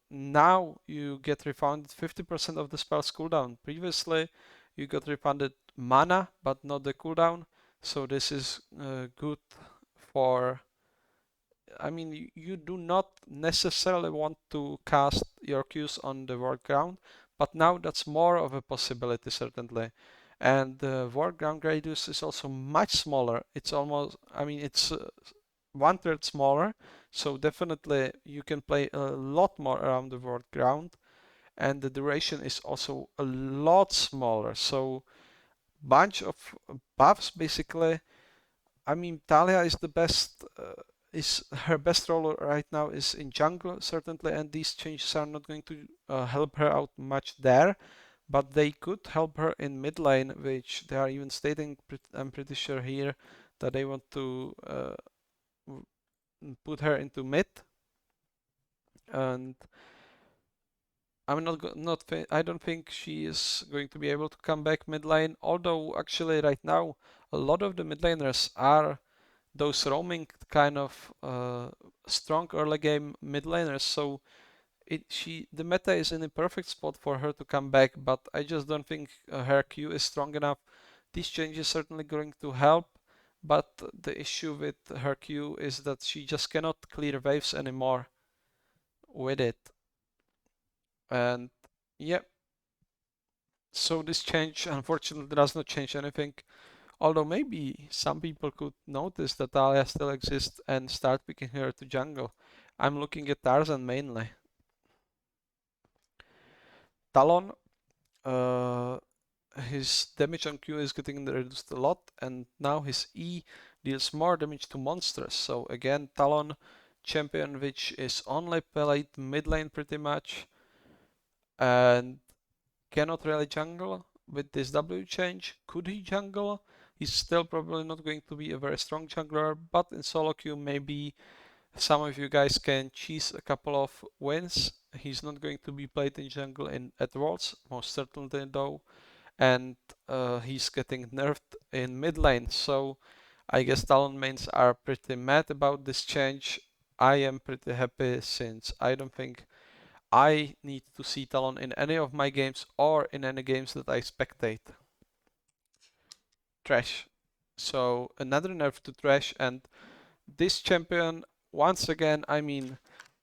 now you get refunded 50% of the spell's cooldown. Previously, you got refunded mana, but not the cooldown. So this is good for. I mean, you do not necessarily want to cast your Qs on the workground, but now that's more of a possibility, certainly. And the workground radius is also much smaller. It's almost, I mean, it's 1/3 smaller, so definitely you can play a lot more around the workground, and the duration is also a lot smaller. So, bunch of buffs basically. I mean, Talia is the best. Is her best role right now is in jungle certainly, and these changes are not going to help her out much there, but they could help her in mid lane, which they are even stating. I'm pretty sure here that they want to put her into mid, and I don't think she is going to be able to come back mid lane. Although actually right now a lot of the mid laners are those roaming kind of strong early game mid laners. So the meta is in a perfect spot for her to come back. But I just don't think her Q is strong enough. This change is certainly going to help. But the issue with her Q is that she just cannot clear waves anymore with it. And yeah, so this change unfortunately does not change anything. Although maybe some people could notice that Talia still exists and start picking her to jungle. I'm looking at Tarzan mainly. Talon, uh, his damage on Q is getting reduced a lot, and now his E deals more damage to monsters. So again, Talon, champion which is only played mid lane pretty much, and cannot really jungle with this W change. Could he jungle? He's still probably not going to be a very strong jungler, but in solo queue maybe some of you guys can cheese a couple of wins. He's not going to be played in jungle at Worlds, most certainly though, and he's getting nerfed in mid lane. So I guess Talon mains are pretty mad about this change. I am pretty happy since I don't think I need to see Talon in any of my games or in any games that I spectate. Trash. So another nerf to Trash, and this champion, once again, I mean,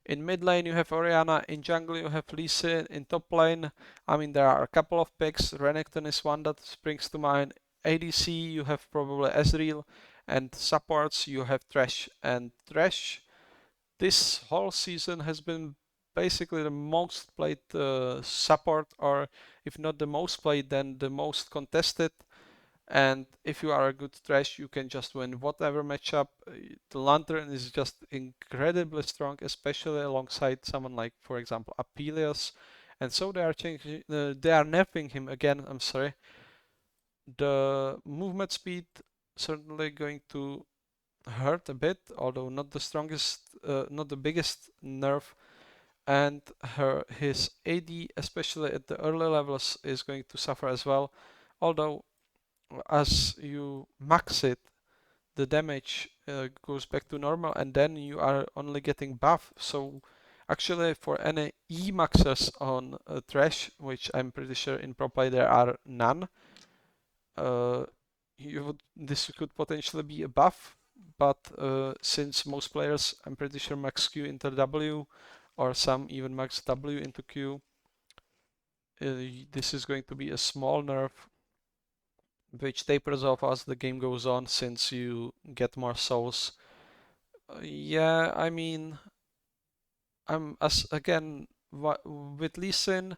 in mid lane you have Orianna, in jungle you have Lee Sin, in top lane, I mean, there are a couple of picks. Renekton is one that springs to mind. ADC you have probably Ezreal, and supports you have Trash. And Trash this whole season has been basically the most played support, or if not the most played, then the most contested. And if you are a good Thresh, you can just win whatever matchup. The Lantern is just incredibly strong, especially alongside someone like, for example, Apelios. And so they are changing, they are nerfing him again. I'm sorry. The movement speed certainly going to hurt a bit, although not the strongest, not the biggest nerf. And his AD, especially at the early levels, is going to suffer as well. Although as you max it, the damage goes back to normal, and then you are only getting buff. So actually, for any E maxers on Thresh, which I'm pretty sure in pro play there are none, uh, this could potentially be a buff. But since most players, I'm pretty sure, max Q into W, or some even max W into Q, this is going to be a small nerf which tapers off as the game goes on since you get more souls. Yeah, I mean, I'm as again with Lee Sin,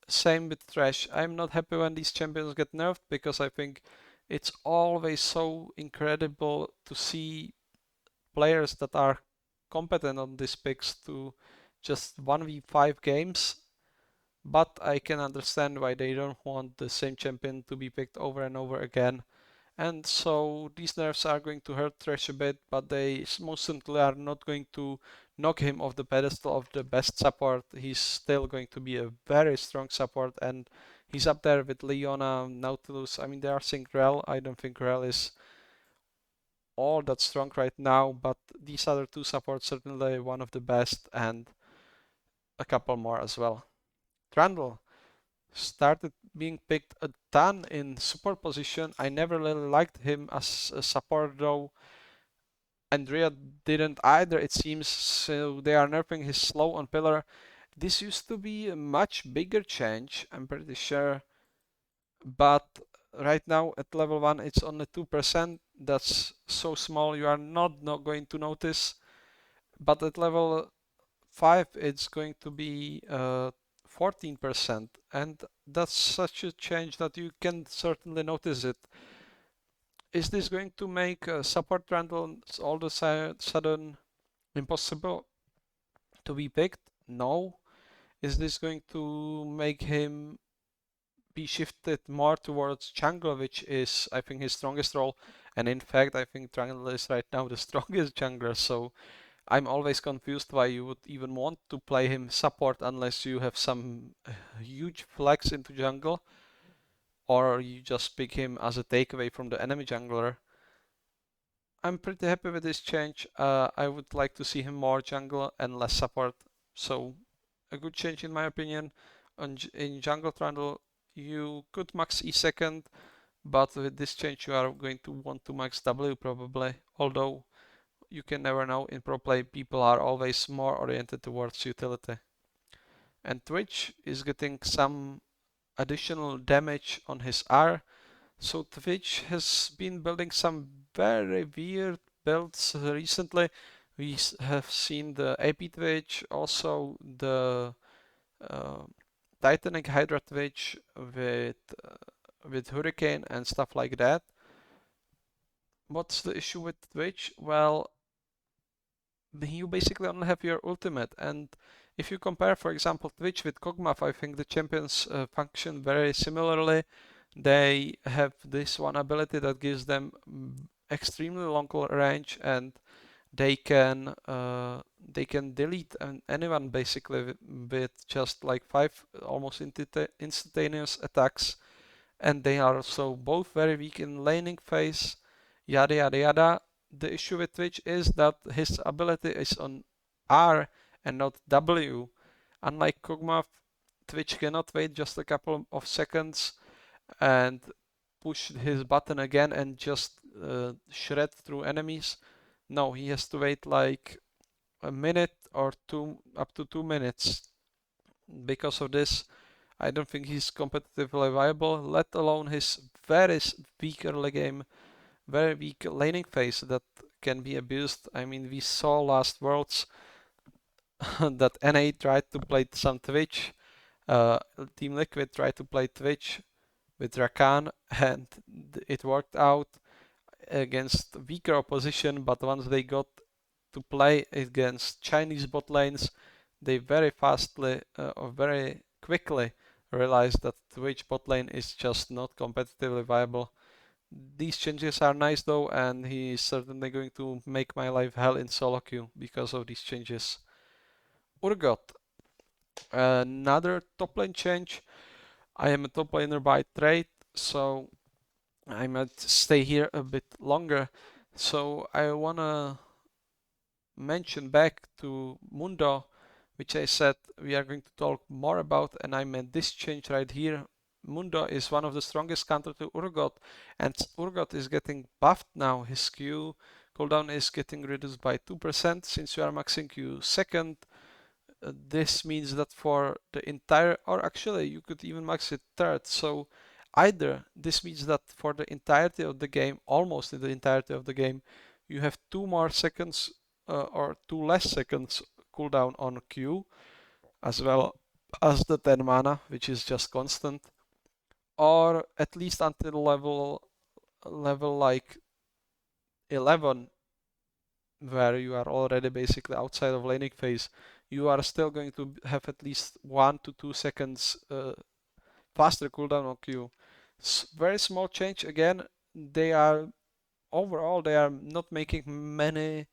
same with Thresh. I'm not happy when these champions get nerfed because I think it's always so incredible to see players that are competent on these picks to just 1v5 games. But I can understand why they don't want the same champion to be picked over and over again. And so these nerfs are going to hurt Thresh a bit, but they most certainly are not going to knock him off the pedestal of the best support. He's still going to be a very strong support, and he's up there with Leona, Nautilus. I mean, they are saying Rel. I don't think Rel is all that strong right now, but these other two supports certainly one of the best, and a couple more as well. Trundle started being picked a ton in support position. I never really liked him as a support though. Andrea didn't either, it seems, so they are nerfing his slow on pillar. This used to be a much bigger change, I'm pretty sure, but right now at level 1 it's only 2%. That's so small you are not going to notice, but at level 5 it's going to be 14%, and that's such a change that you can certainly notice it. Is this going to make support Randall all of a sudden impossible to be picked? No. Is this going to make him be shifted more towards jungle, which is, I think, his strongest role? And in fact, I think jungle is right now the strongest jungler, so I'm always confused why you would even want to play him support unless you have some huge flex into jungle, or you just pick him as a takeaway from the enemy jungler. I'm pretty happy with this change. I would like to see him more jungle and less support. So a good change in my opinion. In jungle trundle, you could max E second, but with this change you are going to want to max W probably. Although you can never know. In pro play, people are always more oriented towards utility. And Twitch is getting some additional damage on his R. So Twitch has been building some very weird builds recently. We have seen the AP Twitch, also the uh, Titanic Hydra Twitch with Hurricane and stuff like that. What's the issue with Twitch? Well, you basically only have your ultimate, and if you compare, for example, Twitch with Kog'Maw, I think the champions function very similarly. They have this one ability that gives them extremely long range, and they can delete anyone basically with just like 5 almost instantaneous attacks, and they are also both very weak in laning phase, yada yada yada. The issue with Twitch is that his ability is on R and not W. Unlike Kog'Maw, Twitch cannot wait just a couple of seconds and push his button again and just shred through enemies. No, he has to wait like a minute or two, up to 2 minutes. Because of this, I don't think he's competitively viable, let alone his very weak early game, very weak laning phase that can be abused. I mean, we saw last Worlds that NA tried to play some Twitch, Team Liquid tried to play Twitch with Rakan, and it worked out against weaker opposition, but once they got to play against Chinese bot lanes, they very fastly or very quickly realized that Twitch bot lane is just not competitively viable. These changes are nice though, and he is certainly going to make my life hell in solo queue because of these changes. Urgot, another top lane change. I am a top laner by trade, so I might stay here a bit longer. So I wanna mention back to Mundo, which I said we are going to talk more about, and I meant this change right here. Mundo is one of the strongest counter to Urgot, and Urgot is getting buffed now. His Q cooldown is getting reduced by 2% since you are maxing Q second. This means that for the entire, or actually you could even max it third. So either this means that for the entirety of the game, almost in the entirety of the game, you have 2 more seconds or 2 less seconds cooldown on Q, as well as the 10 mana, which is just constant, or at least until level like 11, where you are already basically outside of laning phase, you are still going to have at least 1 to 2 seconds faster cooldown on Q. Very small change. Again, they are overall they are not making many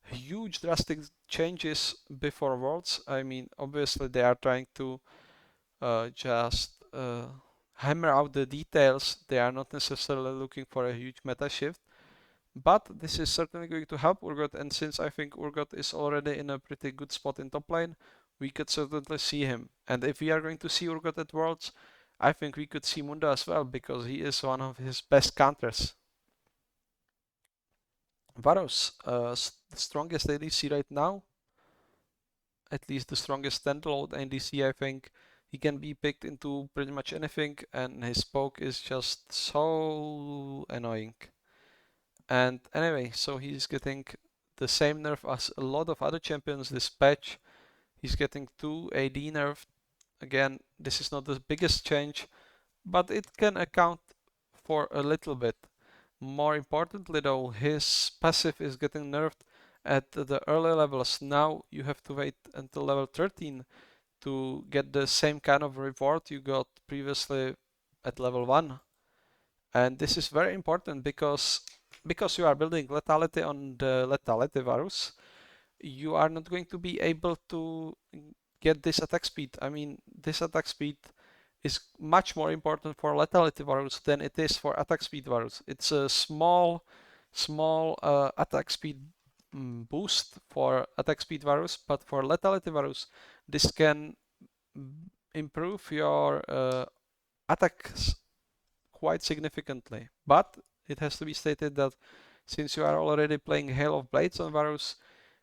huge drastic changes before Worlds. I mean, obviously they are trying to just hammer out the details. They are not necessarily looking for a huge meta shift. But this is certainly going to help Urgot, and since I think Urgot is already in a pretty good spot in top lane, we could certainly see him. And if we are going to see Urgot at Worlds, I think we could see Munda as well, because he is one of his best counters. Varus, the strongest ADC right now, at least the strongest standalone ADC, I think. He can be picked into pretty much anything, and his poke is just so annoying. And anyway, so he's getting the same nerf as a lot of other champions this patch. He's getting 2 AD nerf. Again, this is not the biggest change, but it can account for a little bit. More importantly though, his passive is getting nerfed at the early levels. Now you have to wait until level 13 to get the same kind of reward you got previously at level 1. And this is very important because you are building lethality on the lethality Varus, you are not going to be able to get this attack speed. I mean, this attack speed is much more important for lethality Varus than it is for attack speed Varus. It's a small attack speed boost for attack speed Varus, but for lethality Varus, this can improve your attacks quite significantly. But it has to be stated that since you are already playing Hail of Blades on Varus,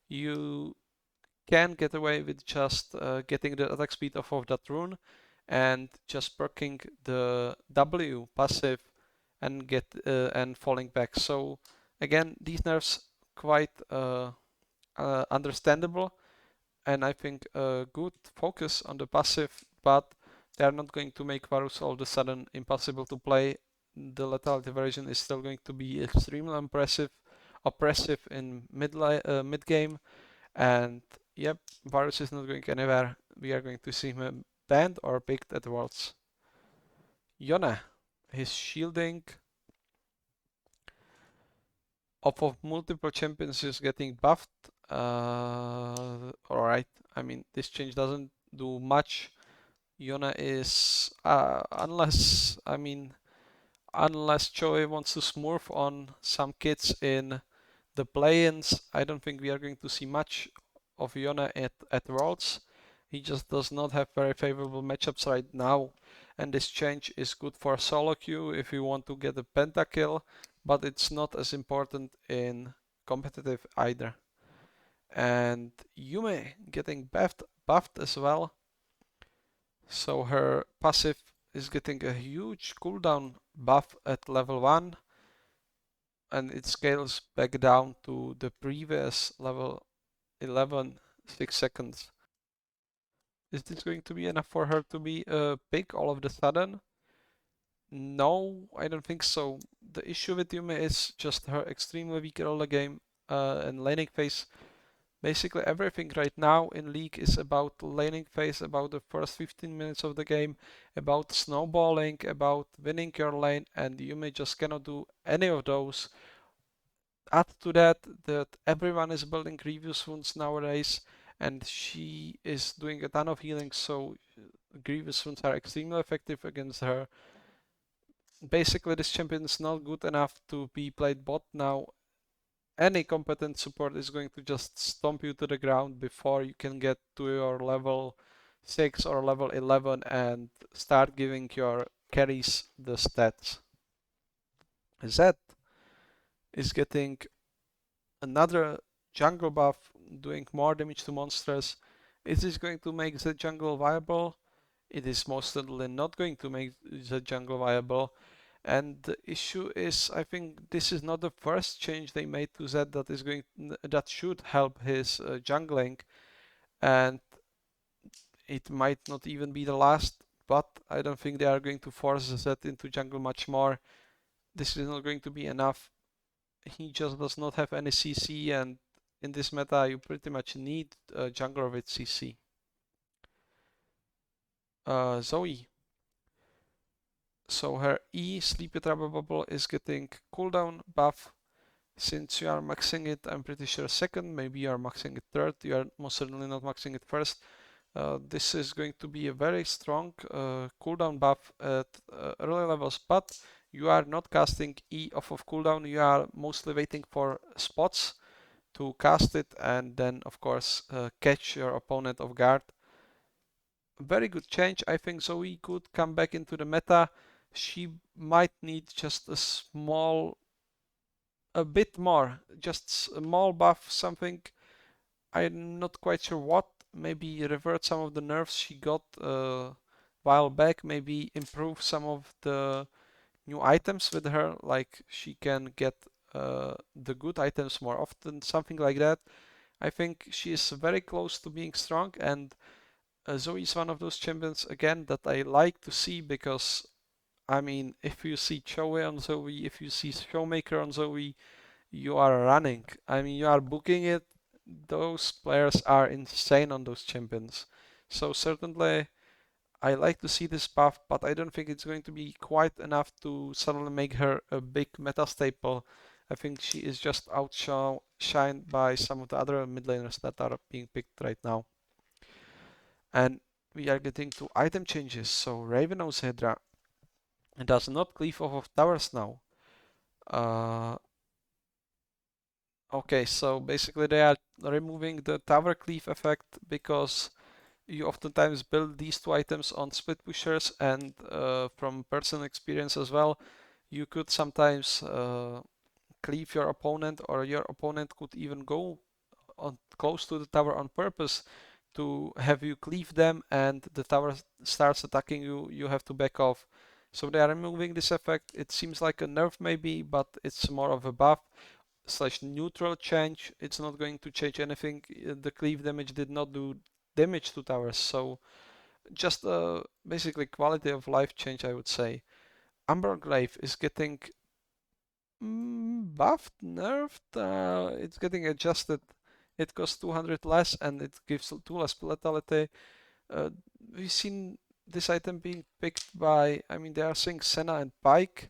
you can get away with just getting the attack speed off of that rune and just perking the W passive and and falling back. So again, these nerfs quite understandable, and I think a good focus on the passive, but they are not going to make Varus all of a sudden impossible to play. The lethality version is still going to be extremely oppressive in mid game, and yep, Varus is not going anywhere. We are going to see him banned or picked at Worlds. Yone, his shielding off of multiple champions is getting buffed. Alright, I mean, this change doesn't do much. Yone is, unless Choi wants to smurf on some kids in the play-ins, I don't think we are going to see much of Yone at Worlds. He just does not have very favorable matchups right now, and this change is good for solo queue if you want to get a pentakill, but it's not as important in competitive either. And Yume getting buffed as well. So her passive is getting a huge cooldown buff at level 1, and it scales back down to the previous level 11, 6 seconds. Is this going to be enough for her to be a pick all of the sudden? No, I don't think so. The issue with Yume is just her extremely weak early game and laning phase. Basically everything right now in League is about laning phase, about the first 15 minutes of the game, about snowballing, about winning your lane, and Yume just cannot do any of those. Add to that everyone is building grievous wounds nowadays, and she is doing a ton of healing, so grievous wounds are extremely effective against her. Basically, this champion is not good enough to be played bot now. Any competent support is going to just stomp you to the ground before you can get to your level 6 or level 11 and start giving your carries the stats. Zed is getting another jungle buff, doing more damage to monsters. Is this going to make the jungle viable? It is most certainly not going to make the jungle viable. And the issue is, I think this is not the first change they made to Zed that should help his jungling, and it might not even be the last. But I don't think they are going to force Zed into jungle much more. This is not going to be enough. He just does not have any CC, and in this meta you pretty much need a jungler with CC. Zoe. So her E, Sleepy Trouble Bubble, is getting cooldown buff. Since you are maxing it, I'm pretty sure second, maybe you are maxing it third, you are most certainly not maxing it first. This is going to be a very strong cooldown buff at early levels, but you are not casting E off of cooldown, you are mostly waiting for spots to cast it and then of course catch your opponent off guard. Very good change. I think Zoe could come back into the meta. She might need just a bit more, just small buff, something. I'm not quite sure what. Maybe revert some of the nerfs she got a while back. Maybe improve some of the new items with her, like she can get the good items more often, something like that. I think she is very close to being strong, and Zoe is one of those champions again that I like to see because I mean, if you see Choe on Zoe, if you see Showmaker on Zoe, you are running. I mean, you are booking it. Those players are insane on those champions. So certainly, I like to see this buff, but I don't think it's going to be quite enough to suddenly make her a big meta staple. I think she is just outshined by some of the other mid laners that are being picked right now. And we are getting to item changes. So Ravenous Hydra does not cleave off of towers now. Uh, okay, so basically they are removing the tower cleave effect because you oftentimes build these two items on split pushers, and from personal experience as well, you could sometimes cleave your opponent, or your opponent could even go on close to the tower on purpose to have you cleave them, and the tower starts attacking you, you have to back off. So they are removing this effect. It seems like a nerf maybe, but it's more of a buff slash neutral change. It's not going to change anything. The cleave damage did not do damage to towers, so just basically quality of life change, I would say. Umber Glaive is getting buffed, nerfed. It's getting adjusted. It costs 200 less and it gives 2 less lethality. Uh, we've seen this item being picked by, I mean, they are saying Senna and Pike,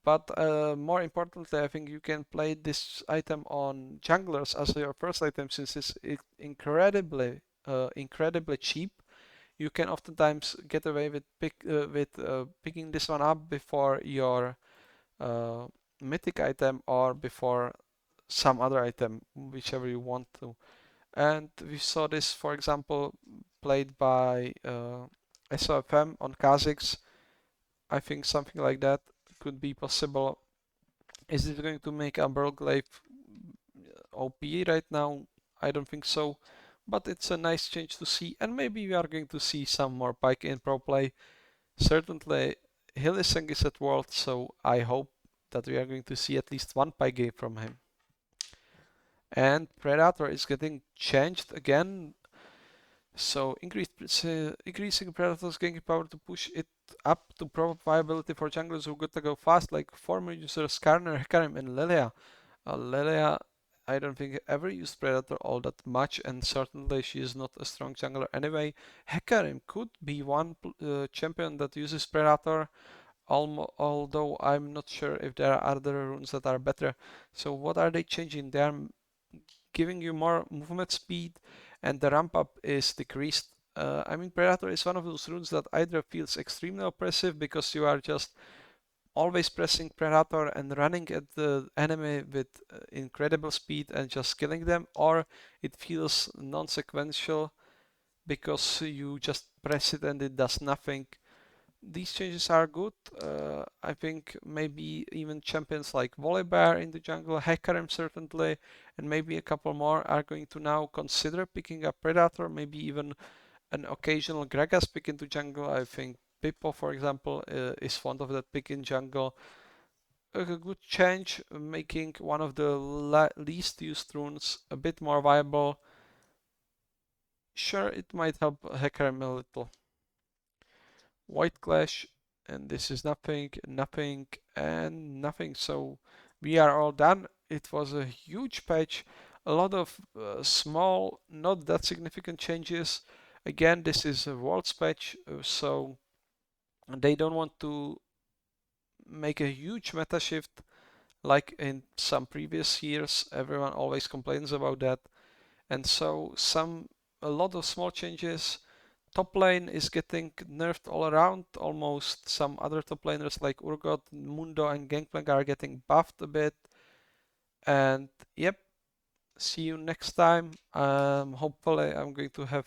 but more importantly, I think you can play this item on junglers as your first item since it's incredibly cheap. You can oftentimes get away with picking this one up before your uh, mythic item or before some other item, whichever you want to. And we saw this, for example, played by SOFM on Kha'Zix. I think something like that could be possible. Is it going to make Umber Glaive OP right now? I don't think so, but it's a nice change to see, and maybe we are going to see some more Pike in pro play. Certainly, Hylissang is at World, so I hope that we are going to see at least one Pike game from him. And Predator is getting changed again. So increasing Predator's ganking power to push it up to pro viability for junglers who got to go fast, like former users Skarner, Hecarim, and Lilia. Lilia, I don't think ever used Predator all that much, and certainly she is not a strong jungler anyway. Hecarim could be one champion that uses Predator, although I'm not sure if there are other runes that are better. So what are they changing? They are giving you more movement speed, and the ramp up is decreased. I mean, Predator is one of those runes that either feels extremely oppressive because you are just always pressing Predator and running at the enemy with incredible speed and just killing them, or it feels non-sequential because you just press it and it does nothing. These changes are good. I think maybe even champions like Volibear in the jungle, Hecarim certainly, and maybe a couple more are going to now consider picking up Predator, maybe even an occasional Gragas pick into jungle. I think Pippo, for example, is fond of that pick in jungle. A good change, making one of the least used runes a bit more viable. Sure, it might help Hecarim a little. White Clash, and this is nothing, nothing, and nothing. So we are all done. It was a huge patch, a lot of small, not that significant changes. Again, this is a world's patch, so they don't want to make a huge meta shift like in some previous years. Everyone always complains about that, and so a lot of small changes. Top lane is getting nerfed all around. Almost some other top laners like Urgot, Mundo, and Gangplank are getting buffed a bit. And yep, see you next time. Hopefully, I'm going to have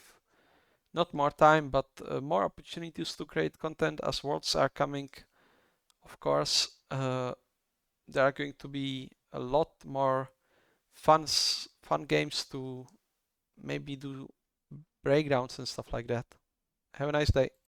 not more time, but more opportunities to create content as worlds are coming. Of course, there are going to be a lot more fun games to maybe do breakdowns and stuff like that. Have a nice day.